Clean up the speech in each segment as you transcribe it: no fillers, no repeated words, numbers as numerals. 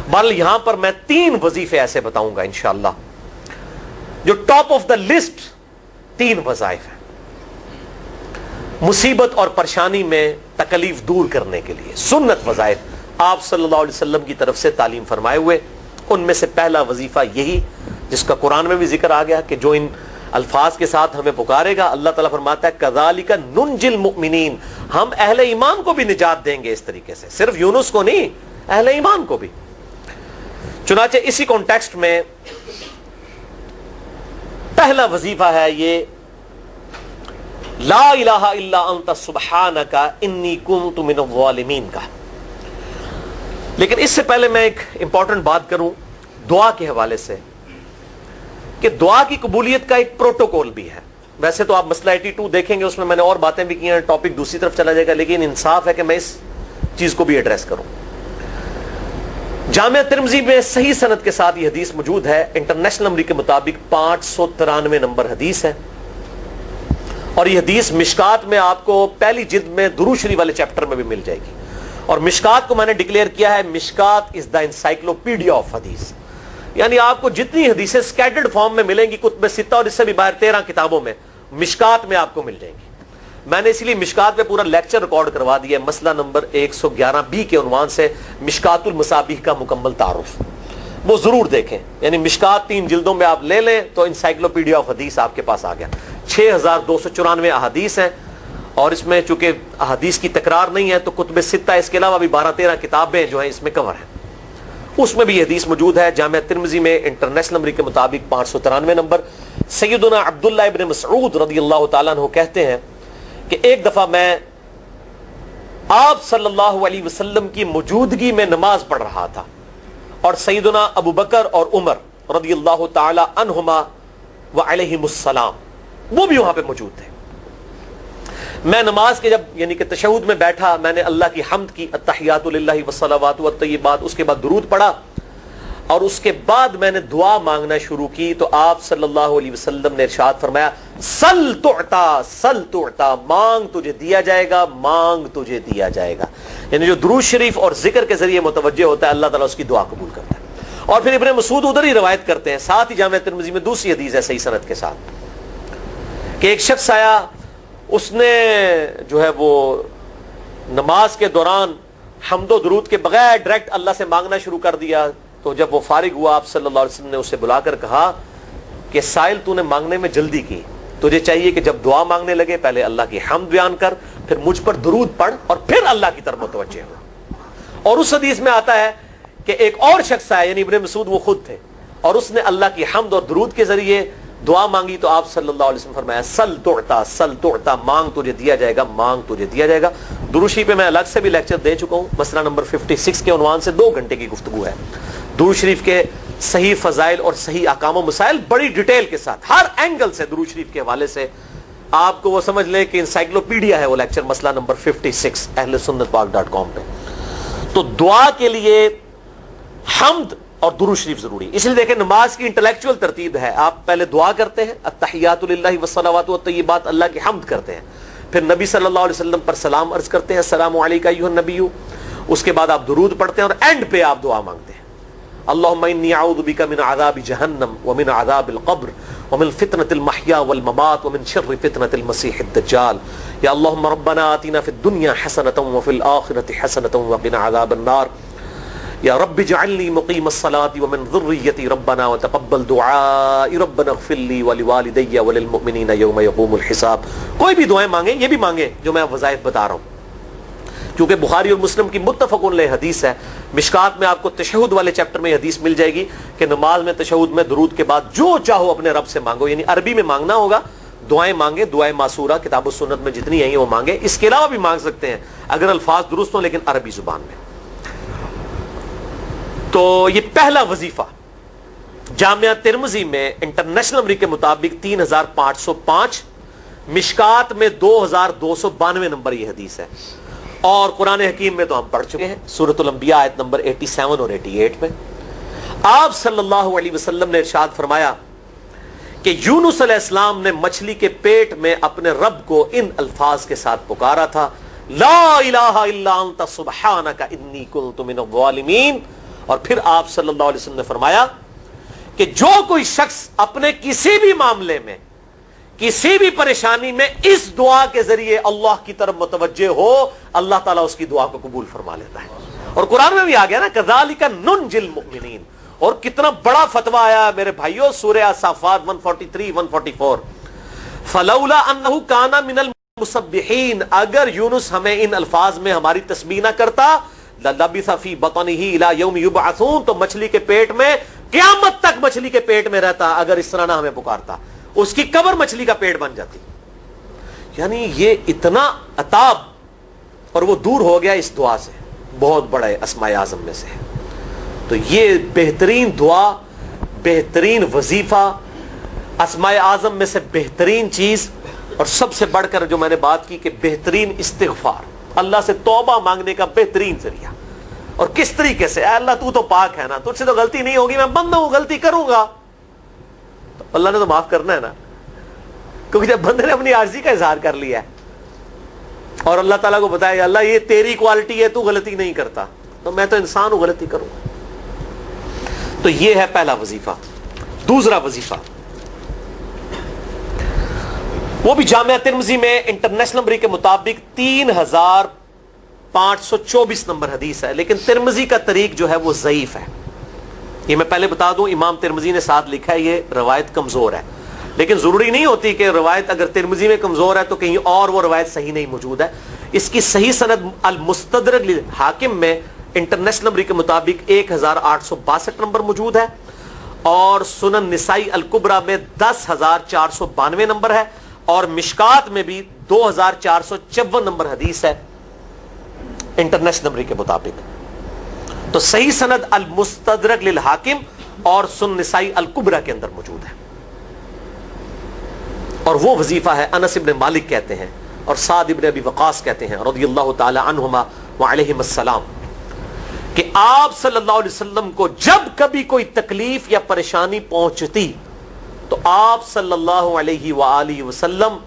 بل یہاں پر میں 3 وظیفے ایسے بتاؤں گا انشاءاللہ جو ٹاپ آف دا لسٹ 3 وظائف ہیں مصیبت اور پریشانی میں تکلیف دور کرنے کے لیے، سنت وظائف آپ صلی اللہ علیہ وسلم کی طرف سے تعلیم فرمائے ہوئے۔ ان میں سے پہلا وظیفہ یہی جس کا قرآن میں بھی ذکر آ گیا کہ جو ان الفاظ کے ساتھ ہمیں پکارے گا، اللہ تعالیٰ فرماتا ہے کذالک ننجی المؤمنین، ہم اہل ایمان کو بھی نجات دیں گے اس طریقے سے، صرف یونس کو نہیں، اہل ایمان کو بھی۔ چنانچہ اسی کانٹیکسٹ میں پہلا وظیفہ ہے یہ لا الہ الا انت سبحانک انی کنت من الظالمین کا۔ لیکن اس سے پہلے میں ایک امپورٹنٹ بات کروں دعا کے حوالے سے کہ دعا کی قبولیت کا ایک پروٹوکول بھی ہے۔ ویسے تو آپ مسئلہ 82 دیکھیں گے، اس میں میں نے اور باتیں بھی کی ہیں، ٹاپک دوسری طرف چلا جائے گا، لیکن انصاف ہے کہ میں اس چیز کو بھی ایڈریس کروں۔ جامعہ ترمذی میں صحیح سند کے ساتھ یہ حدیث موجود ہے، انٹرنیشنل نمبر کے مطابق 593 نمبر حدیث ہے، اور یہ حدیث مشکات میں آپ کو پہلی جلد میں درود شریف والے چیپٹر میں بھی مل جائے گی۔ اور مشکات کو میں نے ڈکلیئر کیا ہے مشکات از دا انسائکلوپیڈیا آف حدیث، یعنی آپ کو جتنی حدیثیں سکیٹرڈ فارم میں ملیں گی کتب ستہ اور اس سے بھی باہر 13 کتابوں میں، مشکات میں آپ کو مل جائیں گی۔ میں نے اسی لیے مشکات پہ پورا لیکچر ریکارڈ کروا دیا ہے، مسئلہ نمبر 111B کے عنوان سے مشکات المصابیح کا مکمل تعارف، وہ ضرور دیکھیں۔ یعنی مشکات 3 جلدوں میں آپ لے لیں تو انسائکلوپیڈیا آف حدیث آپ کے پاس آ گیا۔ 6294 احادیث ہیں، اور اس میں چونکہ احادیث کی تکرار نہیں ہے تو کتب ستہ اس کے علاوہ بھی 12-13 کتابیں جو ہیں اس میں کور ہیں، اس میں بھی یہ حدیث موجود ہے۔ جامعہ ترمذی میں انٹرنیشنل نمبر کے مطابق 593 نمبر۔ سیدنا عبداللہ ابن مسعود رضی اللہ تعالیٰ عنہ کہتے ہیں کہ ایک دفعہ میں آپ صلی اللہ علیہ وسلم کی موجودگی میں نماز پڑھ رہا تھا، اور سیدنا ابو بکر اور عمر رضی اللہ تعالی عنہما وعلیہم السلام وہ بھی وہاں پہ موجود تھے۔ میں نماز کے جب یعنی کہ تشہد میں بیٹھا، میں نے اللہ کی حمد کی، التحیات للہ والصلوات والطیبات، اس کے بعد درود پڑھا، اور اس کے بعد میں نے دعا مانگنا شروع کی تو آپ صلی اللہ علیہ وسلم نے ارشاد فرمایا سل تعطا سل تعطا، مانگ تجھے دیا جائے گا، مانگ تجھے دیا جائے گا۔ یعنی جو درود شریف اور ذکر کے ذریعے متوجہ ہوتا ہے اللہ تعالیٰ اس کی دعا قبول کرتا ہے۔ اور پھر ابن مسعود ادھر ہی روایت کرتے ہیں، ساتھ ہی جامعہ ترمذی میں دوسری حدیث ہے صحیح سند کے ساتھ کہ ایک شخص آیا، اس نے جو ہے وہ نماز کے دوران حمد و درود کے بغیر ڈائریکٹ اللہ سے مانگنا شروع کر دیا، تو جب وہ فارغ ہوا آپ صلی اللہ علیہ وسلم نے اسے بلا کر کہا کہ سائل تو نے مانگنے میں جلدی کی، تجھے چاہیے کہ جب دعا مانگنے لگے پہلے اللہ کی حمد بیان کر، پھر مجھ پر درود پڑھ، اور پھر اللہ کی طرف متوجہ ہو۔ اور اس حدیث میں آتا ہے کہ ایک اور شخص آیا، یعنی ابن مسعود وہ خود تھے، اور اس نے اللہ کی حمد اور درود کے ذریعے دعا مانگی تو آپ صلی اللہ علیہ وسلم فرمایا سل تعطا، مانگ تجھے دیا جائے گا، مانگ تجھے دیا جائے گا۔ درود شریف پہ میں الگ سے بھی لیکچر دے چکا ہوں، مسئلہ نمبر 56 کے عنوان سے 2 گھنٹے کی گفتگو ہے۔ درود شریف کے صحیح فضائل اور صحیح احکام و مسائل بڑی ڈیٹیل کے ساتھ ہر اینگل سے درود شریف کے حوالے سے آپ کو وہ سمجھ لیں کہ انسائکلوپیڈیا ہے وہ لیکچر، مسئلہ نمبر 56 اہل سنت پاک.com پہ۔ تو دعا کے لیے حمد اور درود شریف ضروری، اس لیے دیکھیں نماز کی انٹلیکچوئل ترتیب ہے، آپ پہلے دعا کرتے ہیں التحیات للہ والصلوات والطیبات، اللہ کی حمد کرتے ہیں، پھر نبی صلی اللہ علیہ وسلم پر سلام عرض کرتے ہیں السلام علیکہ ایھا النبی، اس کے بعد آپ درود پڑھتے ہیں، اور اینڈ پہ آپ دعا مانگتے ہیں اللہم انی اعوذ بک من عذاب جہنم ومن عذاب القبر ومن فتنة المحیا والممات ومن شر فتنة المسیح الدجال، یا اللہم ربنا آتنا فی الدنیا حسنة وفی الآخرة حسنة وقنا عذاب النار، یا رب اجعلنی مقیم الصلاة ومن ذریتی ربنا وتقبل دعائی ربنا اغفر لی ولوالدی وللمؤمنین یوم یقوم الحساب۔ کوئی بھی دعائیں مانگیں، یہ بھی مانگیں جو میں وظائف بتا رہا ہوں، کیونکہ بخاری اور مسلم کی متفق علیہ حدیث ہے۔ مشکات میں آپ کو تشہد والے چیپٹر میں حدیث مل جائے گی کہ نماز میں تشہد میں درود کے بعد جو چاہو اپنے رب سے مانگو، یعنی عربی میں مانگنا ہوگا، دعائیں مانگے، دعائیں معصورہ کتاب و سنت میں جتنی ہیں وہ مانگے، اس کے علاوہ بھی مانگ سکتے ہیں اگر الفاظ درست ہوں لیکن عربی زبان میں۔ تو یہ پہلا وظیفہ جامعہ ترمذی میں انٹرنیشنل نمبر کے مطابق 3505، مشکات میں 2292 نمبر یہ حدیث ہے، اور قرآن حکیم میں تو ہم پڑھ چکے ہیں سورۃ الانبیاء آیت نمبر 87 اور 88 میں آپ صلی اللہ علیہ وسلم نے ارشاد فرمایا کہ یونس علیہ السلام نے مچھلی کے پیٹ میں اپنے رب کو ان الفاظ کے ساتھ پکارا تھا لا الہ الا انت سبحانک انی کنت من الظالمین، اور پھر آپ صلی اللہ علیہ وسلم نے فرمایا کہ جو کوئی شخص اپنے کسی بھی معاملے میں کسی بھی پریشانی میں اس دعا کے ذریعے اللہ کی طرف متوجہ ہو, اللہ تعالیٰ اس کی دعا کو قبول فرما لیتا ہے. اور قرآن میں بھی آ گیا نا کذالک ننجی المؤمنین, اور کتنا بڑا فتویٰ آیا میرے بھائیوں سورہ الصافات 143 144, فلولا انہ کان من المسبحین, اگر یونس ہمیں ان الفاظ میں ہماری تسبیح نہ کرتا, للبث فی بطنہ الی یوم یبعثون, تو مچھلی کے پیٹ میں قیامت تک مچھلی کے پیٹ میں رہتا اگر اس طرح نہ ہمیں پکارتا, اس کی قبر مچھلی کا پیٹ بن جاتی. یعنی یہ اتنا عطاب, اور وہ دور ہو گیا اس دعا سے, بہت بڑا اسماء اعظم میں سے ہے. تو یہ بہترین دعا, بہترین وظیفہ, اسماء اعظم میں سے بہترین چیز, اور سب سے بڑھ کر جو میں نے بات کی کہ بہترین استغفار, اللہ سے توبہ مانگنے کا بہترین ذریعہ. اور کس طریقے سے, اے اللہ تو تو پاک ہے نا, تجھ سے تو غلطی نہیں ہوگی, میں بندہ ہوں غلطی کروں گا, تو اللہ نے تو معاف کرنا ہے نا, کیونکہ جب بندے نے اپنی عاجزی کا اظہار کر لیا ہے اور اللہ تعالیٰ کو بتایا اللہ یہ تیری کوالٹی ہے, تو غلطی نہیں کرتا, تو میں تو انسان ہوں غلطی کروں گا. تو یہ ہے پہلا وظیفہ. دوسرا وظیفہ وہ بھی جامعہ ترمذی میں انٹرنیشنل نمبر کے مطابق 3524 نمبر حدیث ہے, لیکن ترمذی کا طریق جو ہے وہ ضعیف ہے. یہ میں پہلے بتا دوں, امام ترمذی نے ساتھ لکھا ہے یہ روایت کمزور ہے, لیکن ضروری نہیں ہوتی کہ روایت اگر ترمذی میں کمزور ہے تو کہیں اور وہ روایت صحیح نہیں موجود ہے. اس کی صحیح سند المستدرک للحاکم میں انٹرنیشنل نمبر کے مطابق 1862 نمبر موجود ہے, اور سنن نسائی الکبریٰ میں 10492 نمبر ہے, اور مشکات میں بھی 2454 نمبر حدیث ہے انٹرنیشنل نمبر کے مطابق. تو صحیح سند المستدرک للحاکم اور سنن نسائی الکبریٰ کے اندر موجود ہے. اور وہ وظیفہ ہے انس ابن مالک کہتے ہیں اور سعد ابن ابی وقاص کہتے ہیں رضی اللہ تعالی عنہما وعلیہم السلام, کہ آپ صلی اللہ علیہ وسلم کو جب کبھی کوئی تکلیف یا پریشانی پہنچتی تو آپ صلی اللہ علیہ وآلہ وسلم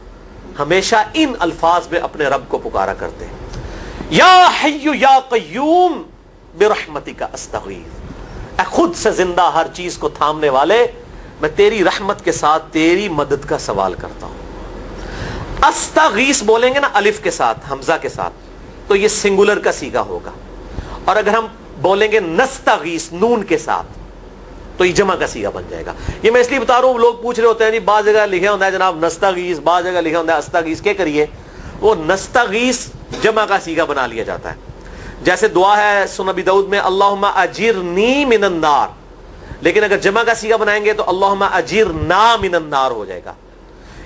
ہمیشہ ان الفاظ میں اپنے رب کو پکارا کرتے ہیں, یا حی یا قیوم برحمتک استغیث, اے خود سے زندہ ہر چیز کو تھامنے والے, میں تیری رحمت کے ساتھ تیری مدد کا سوال کرتا ہوں. استغیث بولیں گے نا الف کے ساتھ حمزہ کے ساتھ, تو یہ سنگولر کا صیغہ ہوگا, اور اگر ہم بولیں گے نستغیث نون کے ساتھ تو یہ جمع کا صیغہ بن جائے گا. یہ میں اس لیے بتا رہا ہوں, لوگ پوچھ رہے ہوتے ہیں جی بعض جگہ لکھا ہوتا ہے جناب نستغیث, بعض جگہ لکھا ہوتا ہے استغیث, کیا کریے وہ نستغیث جمع کا صیغہ بنا لیا جاتا ہے. جیسے دعا ہے سنن ابی داؤد میں اللہم اجرنی من النار, لیکن اگر جمع کا صیغہ بنائیں گے تو اللہم اجرنا من النار ہو جائے گا.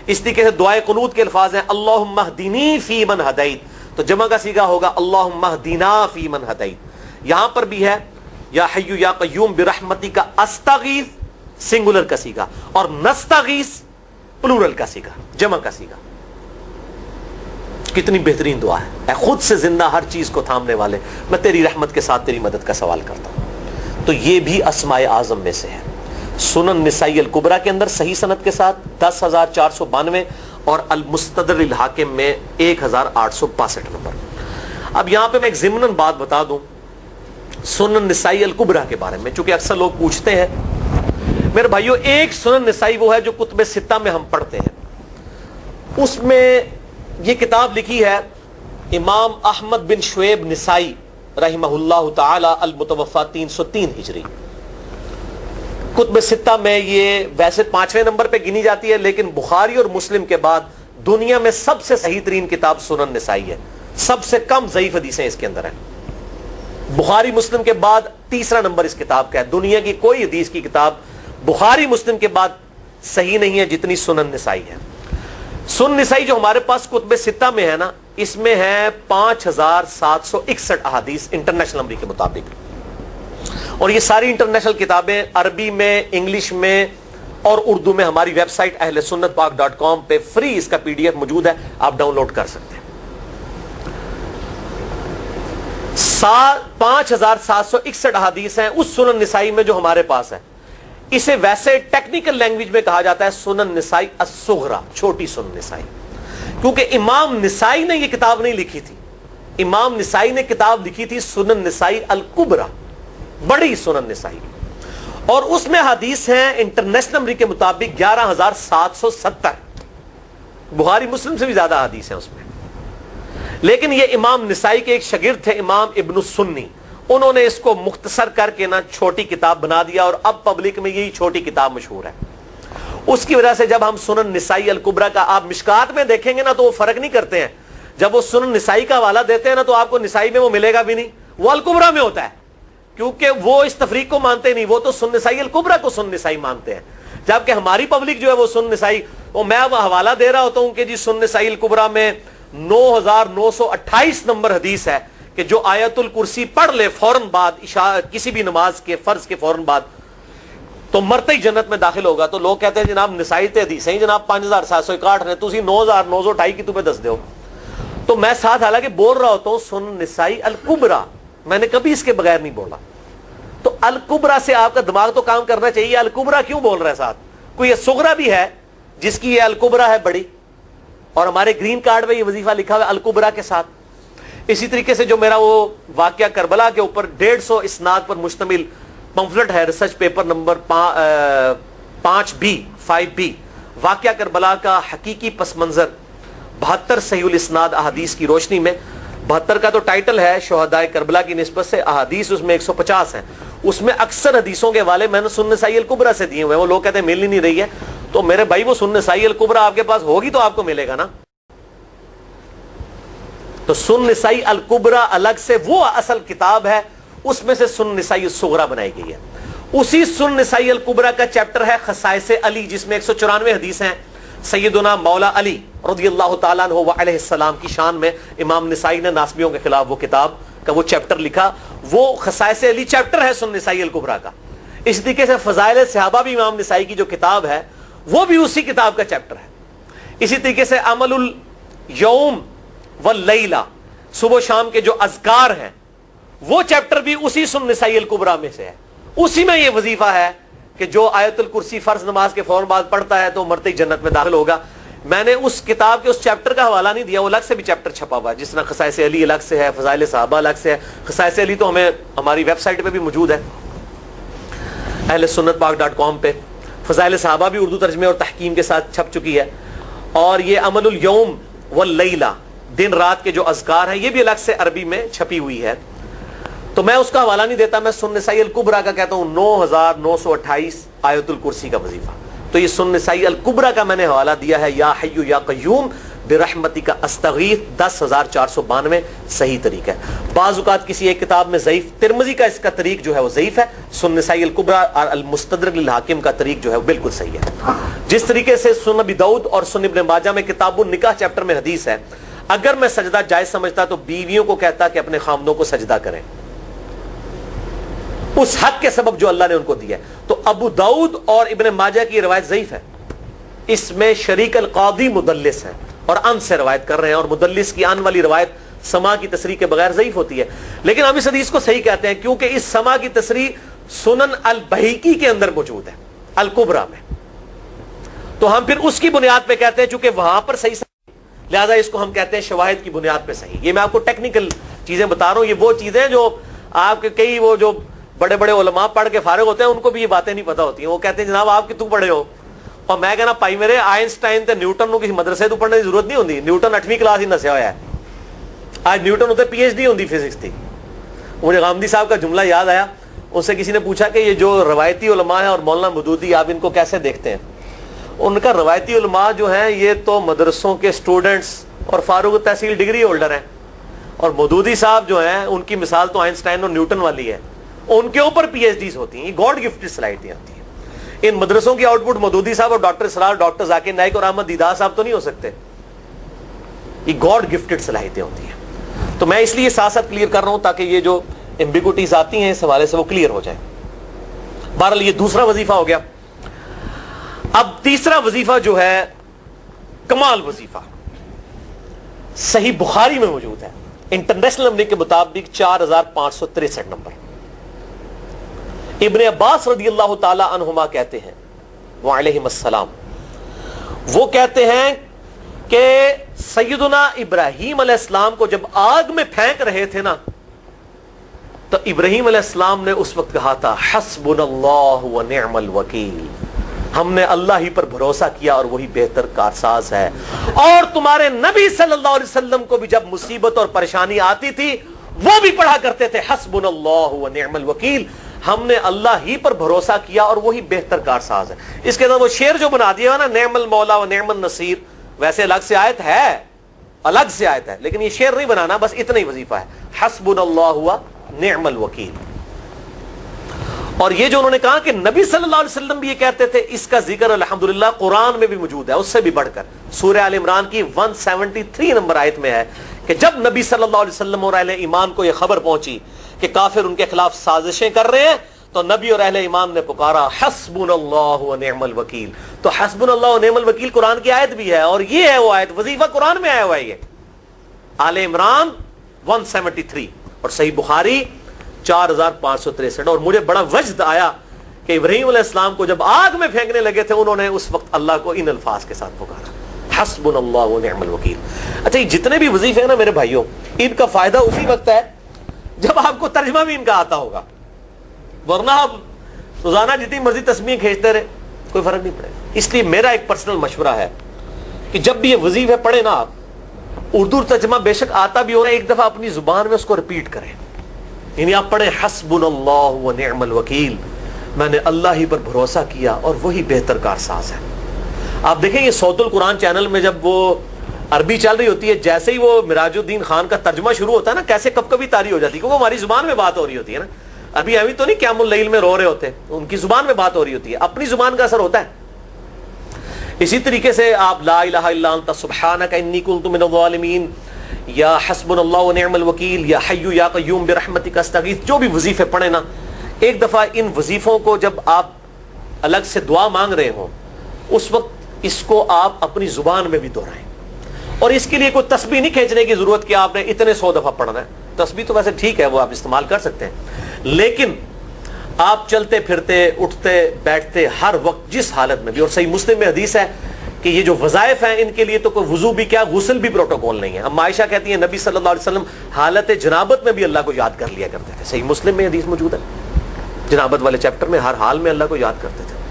اس طریقے سے دعائے قنوت کے الفاظ ہیں اللہم اہدنی فی من ہدیت, تو جمع کا صیغہ ہوگا اللہم اہدنا فی من ہدیت. یہاں پر بھی ہے یا حی یا قیوم برحمتک استغیث سنگولر کا صیغہ, اور نستغیث پلورل کا صیغہ جمع کا صیغہ. کتنی بہترین دعا ہے, اے خود سے زندہ ہر چیز کو تھامنے والے, میں تیری رحمت کے ساتھ تیری مدد کا سوال کرتا ہوں. تو یہ بھی اسماء اعظم میں سے ہے. سنن نسائی الکبریٰ کے اندر صحیح سند کے ساتھ 10492 اور المستدرک للحاکم میں 1862 نمبر. اب یہاں پہ میں ایک ضمناً بات بتا دوں سنن نسائی الکبریٰ کے بارے میں, چونکہ اکثر لوگ پوچھتے ہیں. میرے بھائیوں, ایک سنن نسائی وہ ہے جو کتب ستہ میں ہم پڑھتے ہیں, اس میں یہ کتاب لکھی ہے امام احمد بن شعیب نسائی رحمہ اللہ تعالی المتوفی 303 ہجری. کتب ستہ میں یہ ویسے 5ویں نمبر پہ گنی جاتی ہے, لیکن بخاری اور مسلم کے بعد دنیا میں سب سے صحیح ترین کتاب سنن نسائی ہے, سب سے کم ضعیف حدیثیں اس کے اندر ہیں. بخاری مسلم کے بعد تیسرا نمبر اس کتاب کا ہے. دنیا کی کوئی حدیث کی کتاب بخاری مسلم کے بعد صحیح نہیں ہے جتنی سنن نسائی ہے. سنن نسائی جو ہمارے پاس کتب ستہ میں ہے نا, اس میں ہے 5761 احادیث انٹرنیشنل نمبر کے مطابق, اور یہ ساری انٹرنیشنل کتابیں عربی میں, انگلش میں اور اردو میں ہماری ویب سائٹ اہل سنت پاک.com پہ فری اس کا PDF موجود ہے, آپ ڈاؤن لوڈ کر سکتے ہیں. 5761 احادیث ہیں اس سنن نسائی میں جو ہمارے پاس ہے. اسے ویسے ٹیکنیکل لینگویج میں کہا جاتا ہے سنن نسائی الصغریٰ, چھوٹی سنن نسائی, کیونکہ امام نسائی نے یہ کتاب نہیں لکھی تھی. امام نسائی نے کتاب لکھی تھی سنن نسائی الکبریٰ, بڑی سنن نسائی، اور اس میں حدیث ہیں انٹرنیشنل نمبر کے مطابق 11,770، بخاری مسلم سے بھی زیادہ حدیث ہیں اس میں. لیکن یہ امام نسائی کے ایک شاگرد تھے امام ابن السنی، انہوں نے اس کو مختصر کر کے نا چھوٹی کتاب بنا دیا، اور اب پبلک میں یہی چھوٹی کتاب مشہور ہے. اس کی وجہ سے جب ہم سنن نسائی الکبریٰ کا آپ مشکات میں دیکھیں گے نا تو وہ فرق نہیں کرتے ہیں. جب وہ سنن نسائی کا حوالہ دیتے ہیں نا تو آپ کو نسائی میں وہ ملے گا بھی نہیں، وہ الکبریٰ میں ہوتا ہے، کیونکہ وہ اس تفریق کو مانتے نہیں، وہ تو سنن نسائی الکبریٰ کو سنن نسائی مانتے ہیں. جبکہ ہماری پبلک جو ہے وہ سنن نسائی، وہ میں اب حوالہ دے رہا ہوتا ہوں کہ جی سنن نسائی الکبریٰ میں 9,928 نمبر حدیث ہے کہ جو آیت الکرسی پڑھ لے فوراً بعد کسی بھی نماز کے فرض کے فوراً بعد تو مرتے ہی جنت میں داخل ہوگا. تو لوگ کہتے ہیں جناب نسائی تے حدیث ہیں جناب 5,761 نے، تسی 9,928 کی تمہیں دس دیو. تو میں ساتھ حالانکہ بول رہا ہوتا ہوں سنن نسائی الکبریٰ، میں نے کبھی اس کے بغیر نہیں بولا. تو الکبریٰ سے آپ کا دماغ تو کام کرنا چاہیے، الکبریٰ کیوں بول رہا ہے ساتھ؟ کوئی یہ صغریٰ بھی ہے جس کی یہ الکبریٰ ہے بڑی، اور ہمارے گرین کارڈ میں یہ وظیفہ لکھا ہوا ہے الکبریٰ کے ساتھ. اسی طریقے سے جو میرا وہ واقعہ کربلا کے اوپر 150 اسناد پر مشتمل پمفلٹ ہے، ریسرچ پیپر نمبر 5B واقعہ کربلا کا حقیقی پس منظر 72 صحیح الاسناد احادیث کی روشنی میں. 72 کا تو ٹائٹل ہے شہدائے کربلا کی نسبت سے، احادیث اس میں 150 ہیں. اس میں اکثر حدیثوں کے حوالے میں نے سنن نسائی الکبریٰ سے دیے ہوئے ہیں. وہ لوگ کہتے ہیں مل ہی نہیں رہی ہے، تو میرے بھائی وہ سنن نسائی الکبریٰ آپ کے پاس ہوگی تو آپ کو ملے گا نا. تو سنن نسائی الکبریٰ الگ سے وہ اصل کتاب ہے، اس میں سے سنن نسائی الصغریٰ بنائی گئی ہے. اسی سنن نسائی الکبریٰ کا چیپٹر ہے خصائص علی، جس میں 194 حدیث ہیں سیدنا مولا علی رضی اللہ تعالیٰ عنہ علیہ السلام کی شان میں. امام نسائی نے ناسبیوں کے خلاف وہ کتاب کا وہ چیپٹر لکھا، وہ خصائص علی چیپٹر ہے سنن نسائی الکبریٰ کا. اس طریقے سے فضائل صحابہ بھی امام نسائی کی جو کتاب ہے وہ بھی اسی کتاب کا چیپٹر ہے. اسی طریقے سے عمل الیوم واللیلہ، صبح و شام کے جو اذکار ہیں وہ چیپٹر بھی اسی سنن نسائی الکبریٰ میں سے ہے. اسی میں یہ وظیفہ ہے کہ جو آیت الکرسی فرض نماز کے فوراً بعد پڑھتا ہے تو مرتے ہی جنت میں داخل ہوگا. میں نے اس کتاب کے اس چیپٹر کا حوالہ نہیں دیا، وہ الگ سے بھی چیپٹر چھپا ہوا ہے، جس طرح خصائص علی الگ سے ہے، فضائل صحابہ الگ سے ہے. خصائص علی تو ہمیں ہماری ویب سائٹ پہ بھی موجود ہے ahlsunnatpak.com پہ. فضائل صحابہ بھی اردو ترجمے اور تحکیم کے ساتھ چھپ چکی ہے. اور یہ عمل الیوم واللیلہ، دن رات کے جو اذکار ہیں، یہ بھی الگ سے عربی میں چھپی ہوئی ہے. تو میں اس کا حوالہ نہیں دیتا، میں سنن نسائی الکبریٰ کا کہتا ہوں 9,928 آیت الکرسی کا وظیفہ. تو یہ سنن نسائی الکبریٰ کا میں نے حوالہ دیا ہے یا حی یا قیوم برحمتک استغیث 10,492 صحیح طریقہ ہے. بعض اوقات کسی ایک کتاب میں ضعیف، ترمذی کا اس کا طریق جو ہے وہ ضعیف ہے، سنن نسائی الکبریٰ اور المستدرک للحاکم کا طریق جو ہے وہ بالکل صحیح ہے. جس طریقے سے سنن ابی داؤد اور سنن ابن ماجہ میں کتاب النکاح چیپٹر میں حدیث ہے، اگر میں سجدہ جائز سمجھتا تو بیویوں کو کہتا کہ اپنے خامدوں کو سجدہ کریں اس حق کے سبب جو اللہ نے ان کو دیا ہے. تو ابو داؤد اور ابن ماجہ کی روایت ضعیف ہے، اس میں شریک القاضی مدلس ہے اور ان سے روایت کر رہے ہیں، اور مدلس کی ان والی روایت سما کی تصریح کے بغیر ضعیف ہوتی ہے. لیکن ہم اس حدیث کو صحیح کہتے ہیں کیونکہ اس سما کی تصریح سنن البہیقی کے اندر موجود ہے الکبریٰ میں. تو ہم پھر اس کی بنیاد پہ کہتے ہیں چونکہ وہاں پر صحیح، لہذا اس کو ہم کہتے ہیں شواہد کی بنیاد پہ صحیح. یہ میں آپ کو ٹیکنیکل چیزیں بتا رہا ہوں، یہ وہ چیزیں جو آپ کے کئی وہ جو بڑے بڑے علماء پڑھ کے فارغ ہوتے ہیں ان کو بھی یہ باتیں نہیں پتہ ہوتی ہیں. وہ کہتے ہیں جناب آپ کی تو پڑھے ہو، اور میں کہنا پائی میرے آئنسٹائن تے نیوٹن کو کسی مدرسے تو پڑھنے کی ضرورت نہیں ہوتی. نیوٹن 8ویں کلاس ہی نسیا ہوا ہے، آج نیوٹن ہوتے PhD ہوتی فزکس تھی. مجھے غامدی صاحب کا جملہ یاد آیا، ان سے کسی نے پوچھا کہ یہ جو روایتی علماء ہیں اور مولانا مودودی آپ ان کو کیسے دیکھتے ہیں؟ ان کا روایتی علماء جو ہیں یہ تو مدرسوں کے اسٹوڈنٹس اور فاروق تحصیل ڈگری ہولڈر ہیں، اور مودودی صاحب جو ہیں ان کی مثال تو آئنسٹائن اور نیوٹن والی ہے، ان کے اوپر PhDs ہوتی ہیں. یہ گاڈ گفٹڈ صلاحیتیں ہوتی ہیں. ان مدرسوں کی آؤٹ پٹ مودودی صاحب اور ڈاکٹر اسرار، ڈاکٹر ذاکر نائک اور احمد دیدار صاحب تو نہیں ہو سکتے. یہ گاڈ گفٹڈ صلاحیتیں ہوتی ہیں. تو میں اس لیے ساتھ ساتھ کلیئر کر رہا ہوں تاکہ یہ جو ایمبیگوٹیز آتی ہیں اس حوالے سے وہ کلیئر ہو جائے. بہرحال یہ دوسرا وظیفہ ہو گیا. اب تیسرا وظیفہ جو ہے کمال وظیفہ، صحیح بخاری میں موجود ہے، انٹرنیشنل نمبر کے مطابق 4,563 نمبر. ابن عباس رضی اللہ تعالی عنہما کہتے ہیں وعلیہم السلام، وہ کہتے ہیں کہ سیدنا ابراہیم علیہ السلام کو جب آگ میں پھینک رہے تھے نا تو ابراہیم علیہ السلام نے اس وقت کہا تھا حسبنا اللہ و نعم الوکیل، ہم نے اللہ ہی پر بھروسہ کیا اور وہی بہتر کارساز ہے. اور تمہارے نبی صلی اللہ علیہ وسلم کو بھی جب مصیبت اور پریشانی آتی تھی وہ بھی پڑھا کرتے تھے حسبنا اللہ و نعم الوکیل، ہم نے اللہ ہی پر بھروسہ کیا اور وہی بہتر کارساز ہے. اس کے بعد وہ شعر جو بنا دیا نا نعم المولا و نعم النصیر، ویسے الگ سے آیت ہے، الگ سے آیت ہے، لیکن یہ شعر نہیں بنانا، بس اتنا ہی وظیفہ ہے حسبنا اللہ و نعم الوکیل. اور یہ جو انہوں نے کہا کہ نبی صلی اللہ علیہ وسلم بھی یہ کہتے تھے، اس کا ذکر الحمدللہ قرآن میں بھی موجود ہے، اس سے بھی بڑھ کر سورہ آل عمران کی 173 نمبر آیت میں ہے کہ جب نبی صلی اللہ علیہ وسلم اور اہل ایمان کو یہ خبر پہنچی کہ کافر ان کے خلاف سازشیں کر رہے ہیں، تو نبی اور اہل ایمان نے پکارا حسبنا اللہ و نعم الوکیل. تو حسبنا اللہ و نعم الوکیل قرآن کی آیت بھی ہے، اور یہ ہے وہ آیت، وظیفہ قرآن میں آیا ہوا ہے یہ آل عمران 173 اور صحیح بخاری 4563. اور مجھے بڑا وجد آیا کہ ابراہیم علیہ السلام کو جب آگ میں پھینکنے لگے تھے انہوں نے اس وقت اللہ کو ان الفاظ کے ساتھ پکارا حسبنا اللہ و نعم الوکیل. اچھا یہ جتنے بھی وظیفے ہیں نا میرے بھائیوں، ان کا فائدہ اسی وقت ہے جب آپ کو ترجمہ بھی ان کا آتا ہوگا، ورنہ آپ روزانہ جتنی مرضی تسبیح کھینچتے رہے کوئی فرق نہیں پڑے گا. اس لیے میرا ایک پرسنل مشورہ ہے کہ جب بھی یہ وظیفے پڑھے نا آپ، اردو ترجمہ بے شک آتا بھی ہو رہا ہے، ایک دفعہ اپنی زبان میں اس کو ریپیٹ کریں. یعنی آپ پڑھیں حسبنا اللہ و نعم الوکیل، میں نے اللہ ہی پر بھروسہ کیا اور وہی بہتر کارساز ہے. آپ دیکھیں یہ صوت القرآن چینل میں جب وہ عربی چل رہی ہوتی ہے، جیسے ہی وہ مراج الدین خان کا ترجمہ شروع ہوتا ہے نا، کیسے کب کبھی طاری ہو جاتی ہے، کیونکہ ہماری زبان میں بات ہو رہی ہوتی ہے نا. ابھی تو نہیں قیام اللیل میں رو رہے ہوتے، ان کی زبان میں بات ہو رہی ہوتی ہے، اپنی زبان کا اثر ہوتا ہے. اسی طریقے سے آپ لا الہ الا انت سبحانک انی کنت من الظالمین، یا حسبنا اللہ و نعم الوکیل، یا حی یا قیوم برحمتک استغیث، جو بھی وظیفے پڑھیں نا، ایک دفعہ ان وظیفوں کو جب آپ الگ سے دعا مانگ رہے ہوں اس وقت اس کو آپ اپنی زبان میں بھی دہرائیں. اور اس کے لیے کوئی تسبیح نہیں کھینچنے کی ضرورت کہ آپ نے اتنے 100 دفعہ پڑھنا ہے. تسبیح تو ویسے ٹھیک ہے، وہ آپ استعمال کر سکتے ہیں، لیکن آپ چلتے پھرتے اٹھتے بیٹھتے ہر وقت جس حالت میں بھی، اور صحیح مسلم میں حدیث ہے کہ یہ جو وظائف ہیں ان کے لیے تو کوئی وضو بھی کیا غسل بھی پروٹوکول نہیں ہے. اب عائشہ کہتی ہیں نبی صلی اللہ علیہ وسلم حالت جنابت میں بھی اللہ کو یاد کر لیا کرتے تھے. صحیح مسلم میں حدیث موجود ہے، جنابت والے چیپٹر میں ہر حال میں اللہ کو یاد کرتے تھے.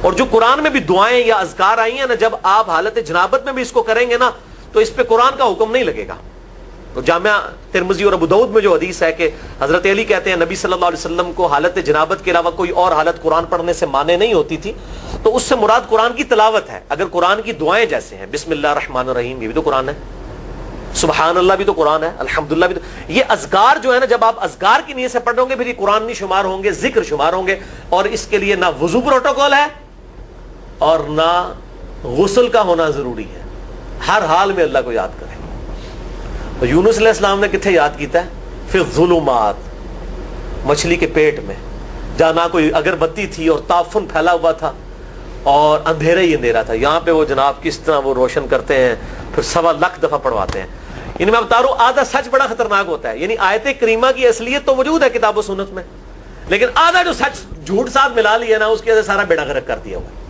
اور جو قرآن میں بھی دعائیں یا اذکار آئی ہیں نا، جب آپ حالت جنابت میں بھی اس کو کریں گے نا تو اس پہ قرآن کا حکم نہیں لگے گا. تو جامعہ ترمذی اور ابو داؤد میں جو حدیث ہے کہ حضرت علی کہتے ہیں نبی صلی اللہ علیہ وسلم کو حالت جنابت کے علاوہ کوئی اور حالت قرآن پڑھنے سے مانے نہیں ہوتی تھی، تو اس سے مراد قرآن کی تلاوت ہے. اگر قرآن کی دعائیں جیسے ہیں بسم اللہ الرحمن الرحیم، یہ بھی تو قرآن ہے، سبحان اللہ بھی تو قرآن ہے، الحمدللہ بھی تو، یہ اذکار جو ہے نا جب آپ اذکار کی نیت سے پڑھ رہے ہوں گے پھر یہ قرآن نہیں شمار ہوں گے، ذکر شمار ہوں گے. اور اس کے لیے نہ وضو پروٹوکول ہے اور نہ غسل کا ہونا ضروری ہے، ہر حال میں اللہ کو یاد کریں. تو یونس علیہ السلام نے کتنے یاد کیتا ہے؟ پھر ظلمات، مچھلی کے پیٹ میں، جہاں نہ کوئی اگر بتی تھی اور تعفن پھیلا ہوا تھا اور اندھیرا ہی اندھیرا تھا، یہاں پہ وہ جناب کس طرح وہ روشن کرتے ہیں، پھر 1.25 دفعہ پڑھواتے ہیں. یعنی میں بتا رہا ہوں آدھا سچ بڑا خطرناک ہوتا ہے. یعنی آیت کریمہ کی اصلیت تو موجود ہے کتاب و سنت میں، لیکن آدھا جو سچ جھوٹ ساتھ ملا لیا نا اس کی وجہ سے سارا بیڑا غرق کر دیا ہوا.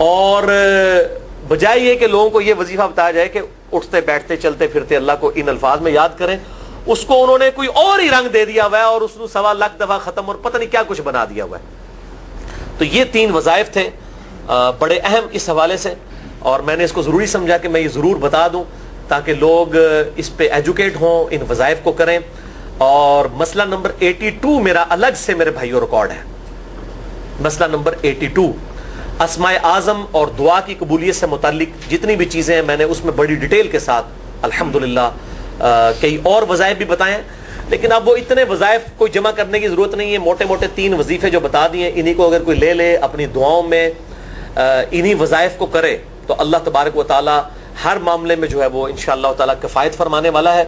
اور بجائے یہ کہ لوگوں کو یہ وظیفہ بتایا جائے کہ اٹھتے بیٹھتے چلتے پھرتے اللہ کو ان الفاظ میں یاد کریں، اس کو انہوں نے کوئی اور ہی رنگ دے دیا ہوا ہے اور اس نے 1.25 دفعہ ختم اور پتہ نہیں کیا کچھ بنا دیا ہوا ہے. تو یہ 3 وظائف تھے بڑے اہم اس حوالے سے، اور میں نے اس کو ضروری سمجھا کہ میں یہ ضرور بتا دوں تاکہ لوگ اس پہ ایجوکیٹ ہوں، ان وظائف کو کریں. اور مسئلہ نمبر 82 میرا الگ سے میرے بھائیوں ریکارڈ ہے. مسئلہ نمبر 82 اسماء اعظم اور دعا کی قبولیت سے متعلق جتنی بھی چیزیں ہیں میں نے اس میں بڑی ڈیٹیل کے ساتھ الحمدللہ کئی اور وظائف بھی بتائے ہیں، لیکن اب وہ اتنے وظائف کوئی جمع کرنے کی ضرورت نہیں ہے. موٹے موٹے 3 وظیفے جو بتا دیے انہی کو اگر کوئی لے لے اپنی دعاؤں میں انہی وظائف کو کرے تو اللہ تبارک و تعالی ہر معاملے میں جو ہے وہ انشاءاللہ تعالی کفایت فرمانے والا ہے.